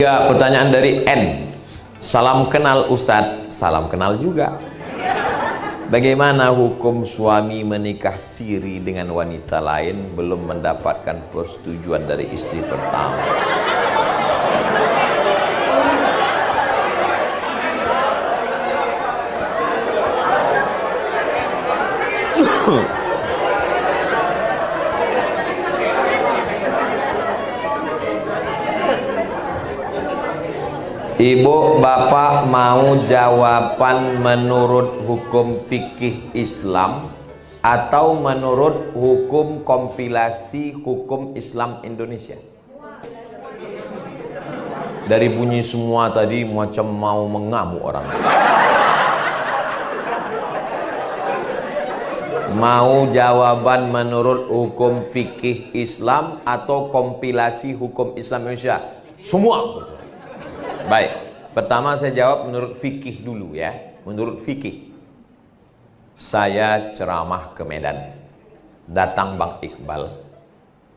Ya, pertanyaan dari N. Salam kenal Ustadz, salam kenal juga. Bagaimana hukum suami menikah siri dengan wanita lain belum mendapatkan persetujuan dari istri pertama? Ibu, bapak mau jawaban menurut hukum fikih Islam atau menurut hukum kompilasi hukum Islam Indonesia? Dari bunyi semua tadi macam mau mengamuk orang. Mau jawaban menurut hukum fikih Islam atau kompilasi hukum Islam Indonesia? Semua betul. Baik, pertama saya jawab menurut fikih dulu ya. Menurut fikih, saya ceramah ke Medan, datang Bang Iqbal.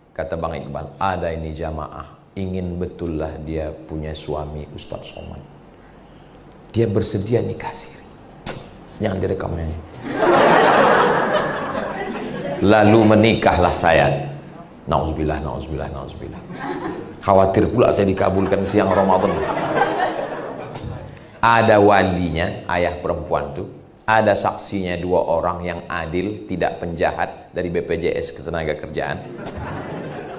Kata Bang Iqbal, ada ini jamaah ingin betullah dia punya suami Ustadz Somad, dia bersedia nikah siri. Jangan direkamnya. Lalu menikahlah saya. Nauzubillah, nauzubillah, nauzubillah. Khawatir pula saya dikabulkan siang Ramadan. Ada walinya, ayah perempuan tuh. Ada saksinya 2 orang yang adil, tidak penjahat dari BPJS Ketenagakerjaan.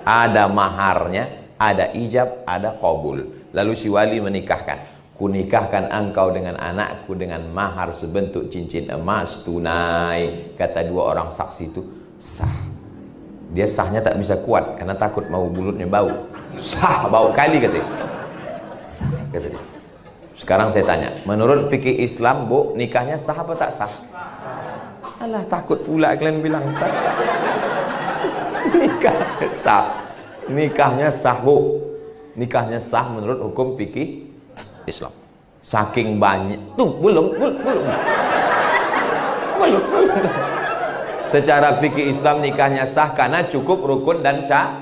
Ada maharnya, ada ijab, ada qabul. Lalu si wali menikahkan. Kunikahkan engkau dengan anakku dengan mahar sebentuk cincin emas tunai. Kata 2 orang saksi itu sah. Dia sahnya tak bisa kuat karena takut mau mulutnya bau. Sah, bau kali katanya. Sah, kata dia. Sekarang saya tanya, menurut fikih Islam, Bu, nikahnya sah apa tak sah? Alah, takut pula kalian bilang sah. Nikahnya sah. Nikahnya sah, Bu. Nikahnya sah menurut hukum fikih Islam. Saking banyak. Tuh, belum. Secara fikih Islam nikahnya sah karena cukup rukun dan sah.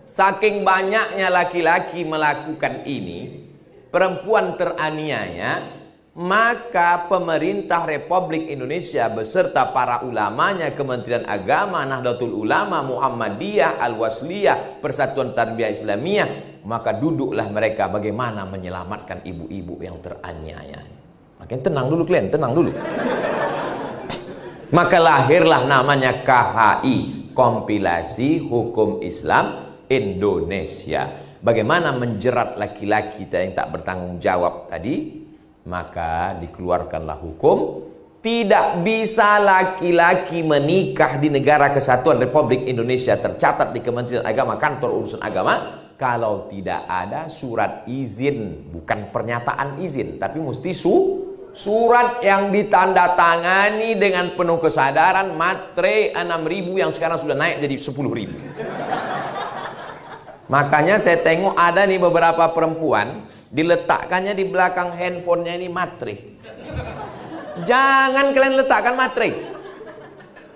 Saking banyaknya laki-laki melakukan ini, perempuan teraniaya, maka pemerintah Republik Indonesia beserta para ulamanya, Kementerian Agama, Nahdlatul Ulama, Muhammadiyah, Al-Wasliyah, Persatuan Tarbiyah Islamiyah, maka duduklah mereka bagaimana menyelamatkan ibu-ibu yang teraniaya. Makin tenang dulu kalian, tenang dulu. Maka lahirlah namanya KHI, Kompilasi Hukum Islam Indonesia. Bagaimana menjerat laki-laki yang tak bertanggung jawab tadi? Maka dikeluarkanlah hukum, tidak bisa laki-laki menikah di negara kesatuan Republik Indonesia tercatat di Kementerian Agama, kantor urusan agama, kalau tidak ada surat izin, bukan pernyataan izin, tapi mesti surat yang ditandatangani dengan penuh kesadaran, matre 6.000 yang sekarang sudah naik jadi 10.000. Makanya saya tengok ada nih beberapa perempuan diletakkannya di belakang handphonenya ini matre. Jangan kalian letakkan matre.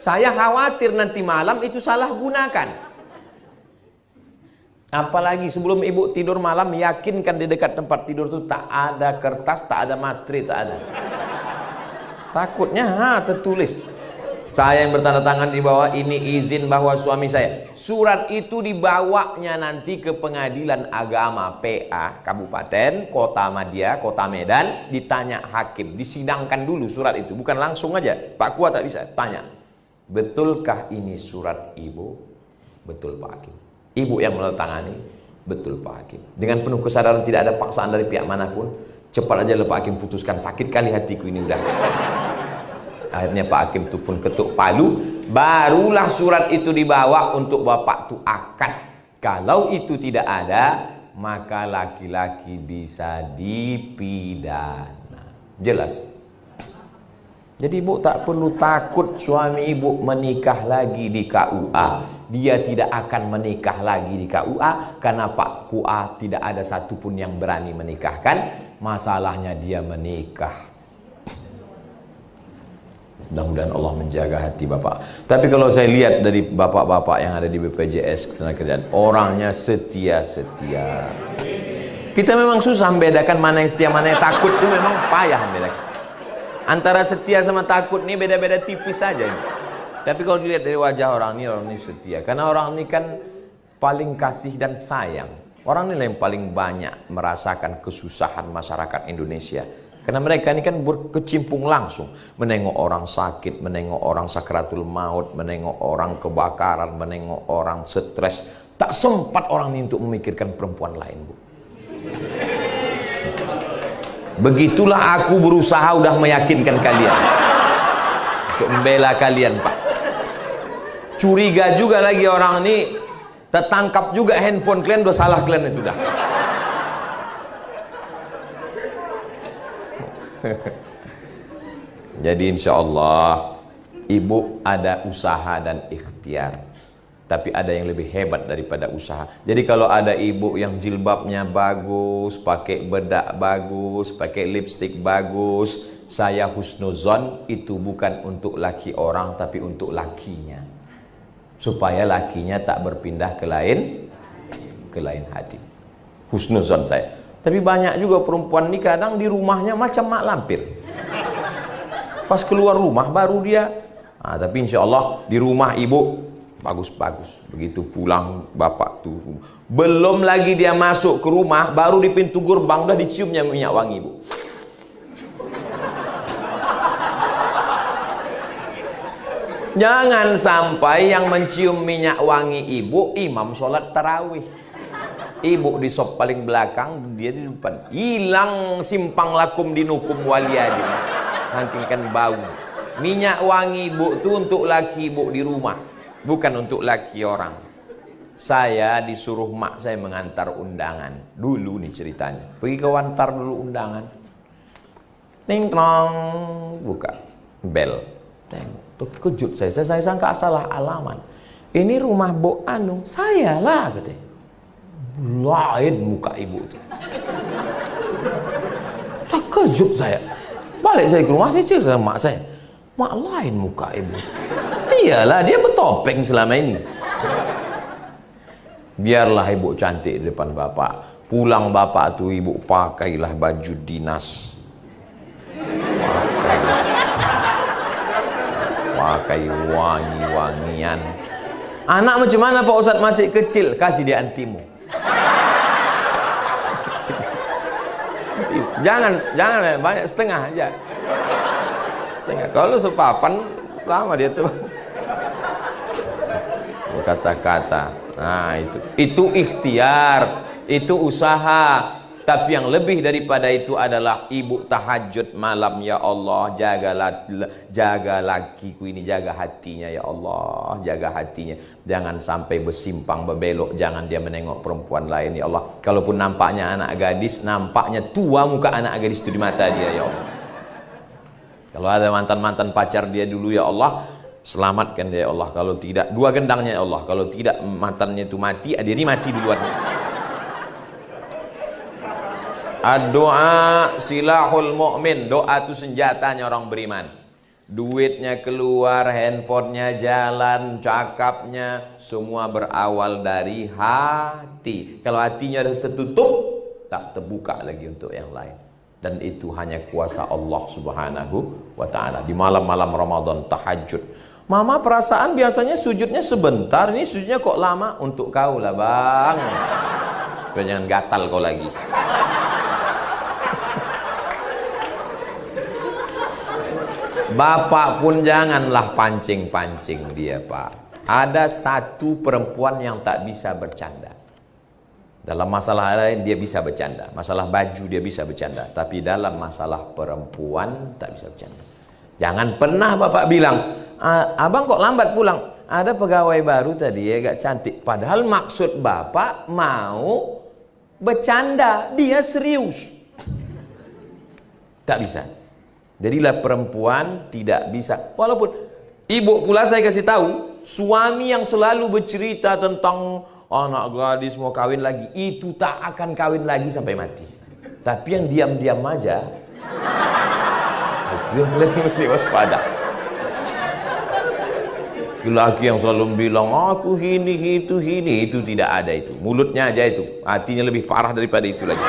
Saya khawatir nanti malam itu salah gunakan. Apalagi sebelum ibu tidur malam, yakinkan di dekat tempat tidur itu tak ada kertas, tak ada matre, tak ada. Takutnya tertulis. Saya yang bertanda tangan di bawah ini izin bahwa suami saya. Surat itu dibawanya nanti ke pengadilan agama PA Kabupaten, Kota Madia, Kota Medan, ditanya hakim, disidangkan dulu surat itu, bukan langsung aja. Pak Kuat tak bisa, tanya. Betulkah ini surat ibu? Betul Pak Hakim. Ibu yang menandatangani, betul Pak Hakim. Dengan penuh kesadaran tidak ada paksaan dari pihak manapun, cepat aja Pak Hakim putuskan, sakit kali hatiku ini udah. Akhirnya Pak Hakim itu pun ketuk palu, barulah surat itu dibawa untuk bapak itu akad. Kalau itu tidak ada, maka laki-laki bisa dipidana. Jelas? Jadi ibu tak perlu takut suami ibu menikah lagi di KUA. Dia tidak akan menikah lagi di KUA karena Pak KUA tidak ada satupun yang berani menikahkan. Masalahnya dia menikah. Mudah-mudahan Allah menjaga hati bapak. Tapi kalau saya lihat dari bapak-bapak yang ada di BPJS Ketenagakerjaan, orangnya setia-setia. Kita memang susah membedakan mana yang setia, mana yang takut. Itu memang payah membedakan. Antara setia sama takut ini beda-beda tipis saja. Tapi kalau dilihat dari wajah orang ini setia. Karena orang ini kan paling kasih dan sayang. Orang ini yang paling banyak merasakan kesusahan masyarakat Indonesia. Karena mereka ini kan berkecimpung langsung. Menengok orang sakit, menengok orang sakratul maut, menengok orang kebakaran, menengok orang stres. Tak sempat orang ini untuk memikirkan perempuan lain, Bu. Begitulah aku berusaha udah meyakinkan kalian. Untuk membela kalian, Pak. Curiga juga lagi orang ini. Tertangkap juga handphone kalian, udah salah kalian itu dah. Jadi insya Allah ibu ada usaha dan ikhtiar, tapi ada yang lebih hebat daripada usaha. Jadi kalau ada ibu yang jilbabnya bagus, pakai bedak bagus, pakai lipstik bagus, saya husnuzon, itu bukan untuk laki orang tapi untuk lakinya, supaya lakinya tak berpindah ke lain hati. Husnuzon saya. Tapi banyak juga perempuan ini kadang di rumahnya macam mak lampir. Pas keluar rumah baru dia. Tapi insya Allah di rumah ibu bagus-bagus. Begitu pulang bapak tuh. Belum lagi dia masuk ke rumah, baru di pintu gerbang udah diciumnya minyak wangi, Bu. Jangan sampai yang mencium minyak wangi ibu imam sholat tarawih. Ibu di sop paling belakang, dia di depan. Hilang simpang lakum dinukum waliyadin. Nanti kan bau. Minyak wangi ibu itu untuk laki ibu di rumah, bukan untuk laki orang. Saya disuruh mak saya mengantar undangan. Dulu nih ceritanya. Pergi ke wantar dulu undangan. Ting tong, buka bel. Terkejut saya sangka salah alamat. Ini rumah Bu Anu, saya lah katanya. Lain muka ibu itu. Terkejut saya. Balik saya ke rumah, saya cerita sama mak saya. Mak, lain muka ibu itu. Iyalah, dia bertopeng selama ini. Biarlah ibu cantik di depan bapak. Pulang bapak tuh ibu pakailah baju dinas. Pakai wangi-wangian. Anak macam mana Pak Ustadz masih kecil? Kasih dia antimu. Jangan banyak, setengah aja. Setengah. Kalau sepapan lama dia tuh. Kata-kata. Nah, itu ikhtiar, itu usaha. Tapi yang lebih daripada itu adalah ibu tahajud malam, ya Allah, jaga lakiku ini, jaga hatinya ya Allah, jaga hatinya. Jangan sampai bersimpang berbelok, jangan dia menengok perempuan lain ya Allah. Kalaupun nampaknya anak gadis, nampaknya tua muka anak gadis itu di mata dia ya Allah. Kalau ada mantan-mantan pacar dia dulu ya Allah, selamatkan dia ya Allah. Kalau tidak, dua gendangnya ya Allah. Kalau tidak mantannya itu mati, dia ini mati duluan. Doa silahul mu'min. Doa itu senjatanya orang beriman. Duitnya keluar, handphonenya jalan, cakapnya, semua berawal dari hati. Kalau hatinya sudah tertutup, tak terbuka lagi untuk yang lain. Dan itu hanya kuasa Allah subhanahu wa ta'ala. Di malam-malam Ramadan tahajud. Mama perasaan biasanya sujudnya sebentar, ini sujudnya kok lama? Untuk kau lah bang, supaya jangan gatal kau lagi. Bapak pun janganlah pancing-pancing dia, Pak. Ada satu perempuan yang tak bisa bercanda. Dalam masalah lain dia bisa bercanda. Masalah baju dia bisa bercanda. Tapi dalam masalah perempuan tak bisa bercanda. Jangan pernah Bapak bilang, abang kok lambat pulang? Ada pegawai baru tadi agak cantik. Padahal maksud Bapak mau bercanda. Dia serius. Tak bisa. Jadilah perempuan tidak bisa. Walaupun ibu pula saya kasih tahu, suami yang selalu bercerita tentang anak gadis mau kawin lagi, itu tak akan kawin lagi sampai mati. Tapi yang diam-diam aja, itu yang kalian mesti waspada. Laki yang selalu bilang aku ini itu tidak ada itu. Mulutnya aja itu, hatinya lebih parah daripada itu lagi.